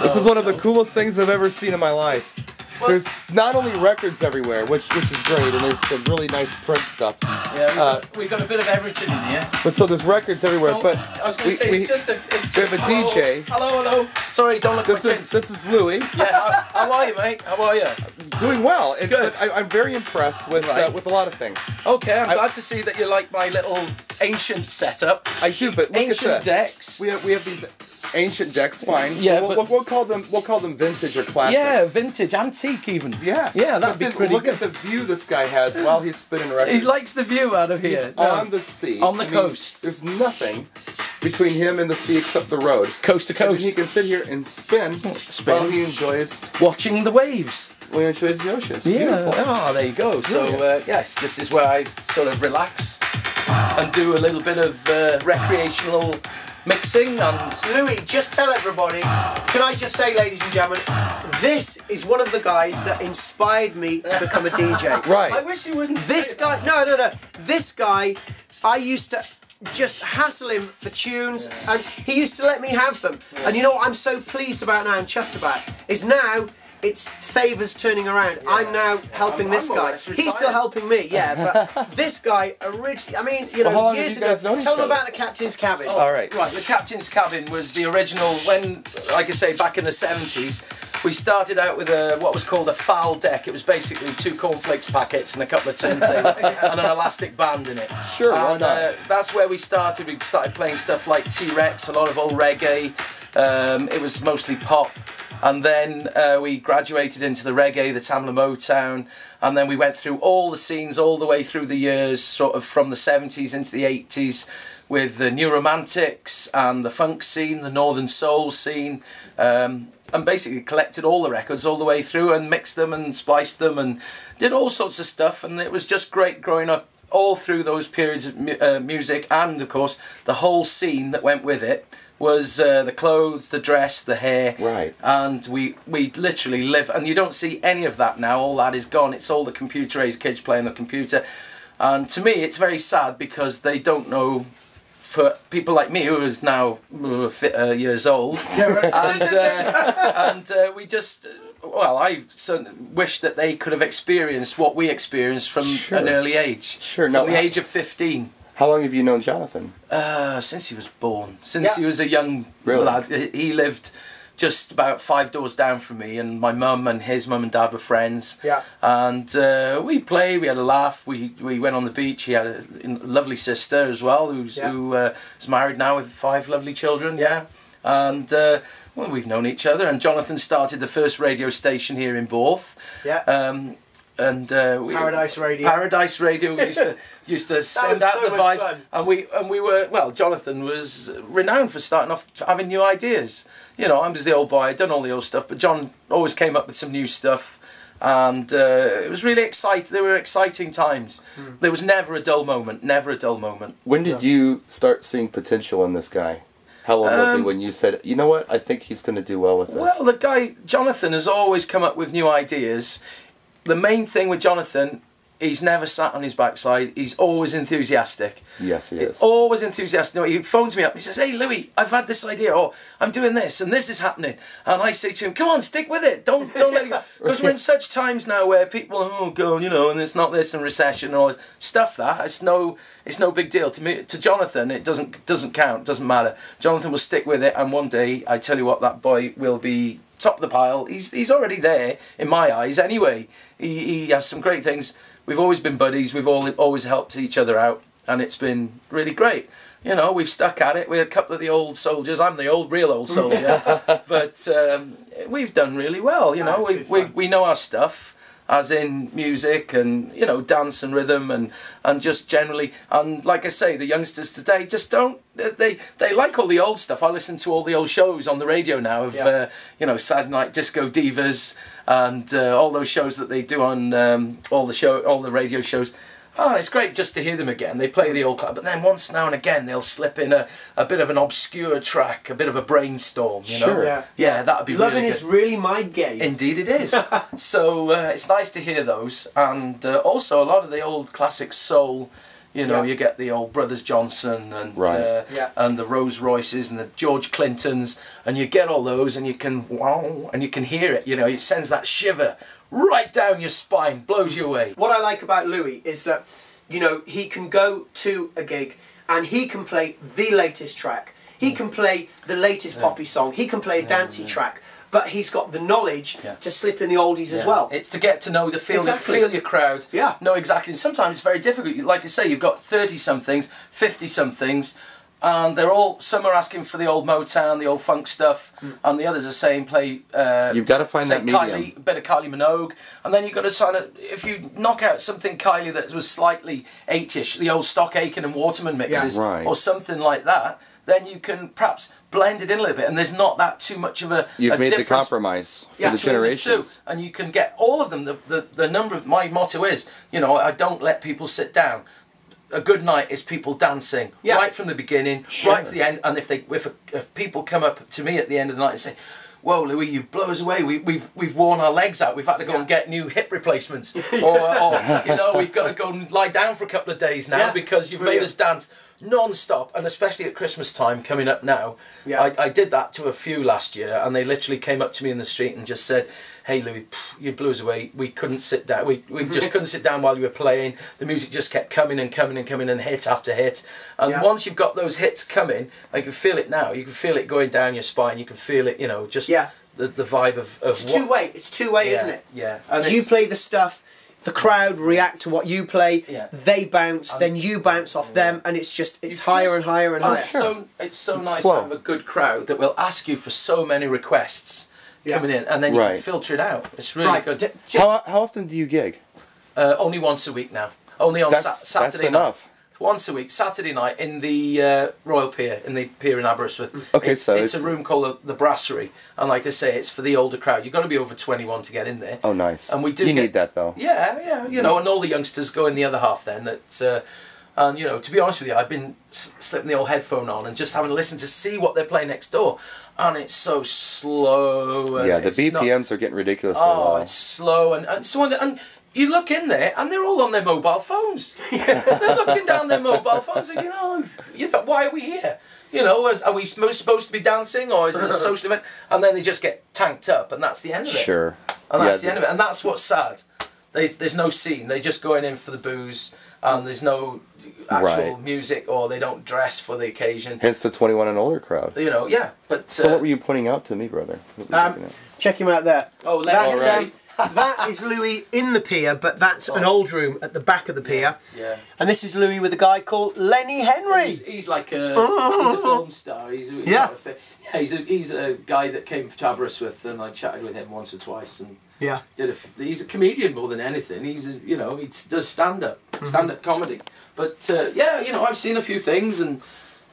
This is one of the coolest things I've ever seen in my life. Well, there's not only records everywhere, which is great, and there's some really nice print stuff. Yeah, we've got a bit of everything in here. But so there's records everywhere. Well, but I was going to say we we have a hello, DJ. Hello. Sorry, don't look. This is Louie. Yeah, how are you, mate? How are you? Doing well. Good. But I'm very impressed with a lot of things. Okay, I'm glad to see that you like my little ancient setup. I do, but look ancient at this. decks. We have these ancient decks. Fine. Yeah, we'll call them vintage or classic. Yeah, vintage, antique even. Yeah, that'd be pretty. Look at the view this guy has while he's spinning records. He likes the view out of here. He's on the sea. On the coast. There's nothing between him and the sea except the road. Coast to coast. And he can sit here and spin while he enjoys watching the waves. While he enjoys the ocean. It's beautiful. beautiful. Oh, there you go. So yes, this is where I sort of relax and do a little bit of recreational mixing. And Louie, just tell everybody, can I just say, ladies and gentlemen, this is one of the guys that inspired me to become a DJ. Right. I wish you wouldn't. This guy, no. This guy, I used to just hassle him for tunes, and he used to let me have them. And you know what I'm so pleased about now and chuffed about is now it's favours turning around. Yeah. I'm now helping this guy. He's still helping me, yeah, but this guy originally, I mean, you know, years ago, tell them about the Captain's Cabin. All right. Right, the Captain's Cabin was the original, when, like I say, back in the 70s, we started out with what was called a foul deck. It was basically 2 cornflakes packets and a couple of turntables and an elastic band in it. Sure, and, why not? that's where we started. We started playing stuff like T-Rex, a lot of old reggae. It was mostly pop. And then we graduated into the reggae, the Tamla Motown, and then we went through all the scenes all the way through the years, sort of from the 70s into the 80s, with the New Romantics and the funk scene, the Northern Soul scene, and basically collected all the records all the way through and mixed them and spliced them and did all sorts of stuff, and it was just great growing up all through those periods of music, and of course the whole scene that went with it was the clothes, the dress, the hair, right? And we literally live, and you don't see any of that now. All that is gone. It's all the computer-aged kids playing the computer, and to me it's very sad because they don't know. For people like me, who is now years old, and we just, well, I wish that they could have experienced what we experienced from an early age, from the age of 15. How long have you known Johnathan? Since he was born. Since he was a young lad. He lived just about 5 doors down from me, and my mum and his mum and dad were friends. Yeah. And we played, we had a laugh, we went on the beach. He had a lovely sister as well, who is married now with 5 lovely children. Yeah. And well, we've known each other, and Johnathan started the first radio station here in Borth. Yeah. And Paradise Radio. Paradise Radio. We used to send out the vibes, fun. and we were, well, Johnathan was renowned for starting off having new ideas. You know, I was the old boy, I'd done all the old stuff, but John always came up with some new stuff, and it was really exciting. They were exciting times. There was never a dull moment. Never a dull moment. When did you start seeing potential in this guy? How old was he when you said, you know what, I think he's going to do well with this? Well, the guy Johnathan has always come up with new ideas. The main thing with Johnathan, he's never sat on his backside. He's always enthusiastic. Yes, he is. Always enthusiastic. No, he phones me up. He says, "Hey, Louie, I've had this idea, or I'm doing this, and this is happening." And I say to him, "Come on, stick with it. Don't let it go." Because we're in such times now where people, oh God, you know, and it's not this and recession and all this stuff. That it's no big deal to me. To Johnathan, it doesn't count. Doesn't matter. Johnathan will stick with it, and one day, I tell you what, that boy will be top of the pile. He's already there in my eyes anyway. He has some great things. We've always been buddies. We've always helped each other out, and it's been really great. You know, we've stuck at it. We're a couple of the old soldiers. I'm the real old soldier, but we've done really well. You know, we know our stuff, as in music and, you know, dance and rhythm and just generally. And like I say, the youngsters today just don't. They like all the old stuff. I listen to all the old shows on the radio now of you know, Saturday Night Disco Divas and all those shows that they do on all the radio shows. Oh, it's great just to hear them again. They play the old club, but then once now and again they'll slip in a bit of an obscure track, a bit of a brainstorm, you know? Sure. Yeah, that'd be Loving really good. is really my game. Indeed it is. So it's nice to hear those, and also a lot of the old classic soul, You know, you get the old Brothers Johnson and and the Rolls Royces and the George Clintons, and you get all those, and you can hear it. You know, it sends that shiver right down your spine, blows you away. What I like about Louie is that, you know, he can go to a gig and he can play the latest track. He can play the latest poppy song. He can play a dancey track. But he's got the knowledge to slip in the oldies as well. It's to get to know the feel, feel your crowd. Yeah. Know exactly. And sometimes it's very difficult. Like I say, you've got 30-somethings, 50-somethings, and they're all, some are asking for the old Motown, the old funk stuff, and the others are saying play. You've got to find that medium. A bit of Kylie Minogue, and then you've got to sign it. If you knock out something Kylie that was slightly 80ish, the old Stock Aitken and Waterman mixes, or something like that, then you can perhaps blend it in a little bit, and there's not that too much of a You've made the difference compromise for the generations. And you can get all of them. The number of, my motto is, you know, I don't let people sit down. A good night is people dancing right from the beginning, right to the end. And if people come up to me at the end of the night and say, "Whoa, Louie, you blow us away. We've worn our legs out. We've had to go and get new hip replacements, or you know, we've got to go and lie down for a couple of days now because you've made us dance non-stop." And especially at Christmas time coming up now, I did that to a few last year, and they literally came up to me in the street and just said, "Hey Louie, you blew us away. We couldn't sit down. We just couldn't sit down while you were playing. The music just kept coming and coming and coming, and hit after hit. And once you've got those hits coming, I can feel it now. You can feel it going down your spine. You can feel it, you know, just the vibe of it's two-way. It's two-way, isn't it? Yeah. And you play the stuff, the crowd react to what you play, they bounce, then you bounce off them, and it's just, it's higher and higher and higher. It's so nice to have a good crowd that will ask you for so many requests coming in, and then you can filter it out. It's really good. How often do you gig? Only once a week now. Only on Saturday night. Enough. Once a week, Saturday night in the Royal Pier, in the pier in Aberystwyth. Okay, it's a room called the Brasserie, and like I say, it's for the older crowd. You've got to be over 21 to get in there. Oh, nice. And we do. You need that though. Yeah, you know, and all the youngsters go in the other half then. And you know, to be honest with you, I've been slipping the old headphone on and just having to listen to see what they're playing next door, and it's so slow. And the BPMs are getting ridiculous. Oh, it's slow, and you look in there, and they're all on their mobile phones. They're looking down their mobile phones, and you know, why are we here? You know, are we supposed to be dancing, or is it a social event? And then they just get tanked up, and that's the end of it. Sure. And that's the end of it, and that's what's sad. There's no scene. They're just going in for the booze, and there's no actual music, or they don't dress for the occasion. Hence the 21 and older crowd. You know, but... So what were you pointing out to me, brother? Check him out there. Oh, that's that is Louie in the pier, but that's an old room at the back of the pier. Yeah. And this is Louie with a guy called Lenny Henry. He's like a film star. He's a guy that came to Aberystwyth, and I chatted with him once or twice, and he's a comedian more than anything. He does stand-up comedy. But you know, I've seen a few things and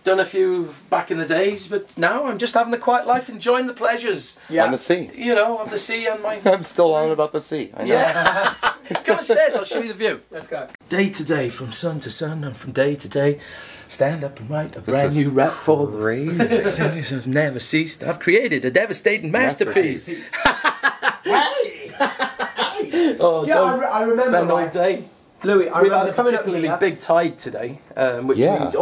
done a few back in the days, but now I'm just having the quiet life, enjoying the pleasures. On the sea. You know, of the sea and my... I'm still on about the sea. I know. Yeah. Come upstairs, I'll show you the view. Let's go. Day to day, from sun to sun, and from day to day, stand up and write a brand new rap for the rays. I've never ceased. I've created a devastating masterpiece. Oh, I remember. Spend all day. Louie, I remember coming up here. We've had a particularly big tide today, which means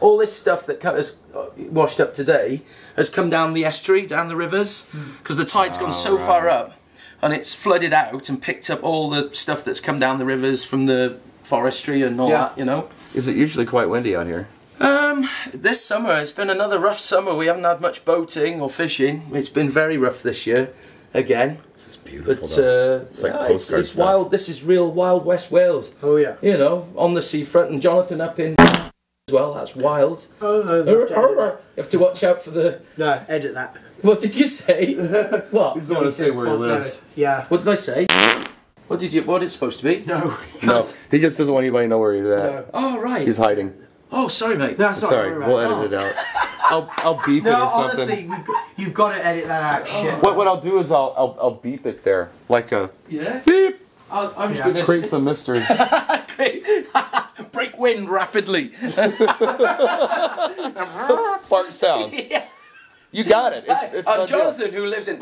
all this stuff that has washed up today has come down the estuary, down the rivers, because the tide's gone so far up, and it's flooded out and picked up all the stuff that's come down the rivers from the forestry and all that, you know. Is it usually quite windy out here? This summer, it's been another rough summer. We haven't had much boating or fishing. It's been very rough this year, again. This is beautiful, but, it's like postcard it's stuff. wild. This is real wild West Wales. Oh yeah. You know, on the seafront, and Johnathan up in as well. That's wild. Oh no. You have to watch out for the... No, edit that. What did you say? What? You don't want to say where he lives. No. Yeah. What did I say? What it's supposed to be? No. No, he just doesn't want anybody to know where he's at. No. Oh, right. He's hiding. Oh, sorry, mate. That's not Sorry, we'll edit it out. I'll beep it or something. honestly, you've got to edit that out. Shit. What I'll do is I'll beep it there, like a beep. I'm just going to create some mystery. break wind rapidly. Fart sounds. You got it. It's Johnathan, who lives in...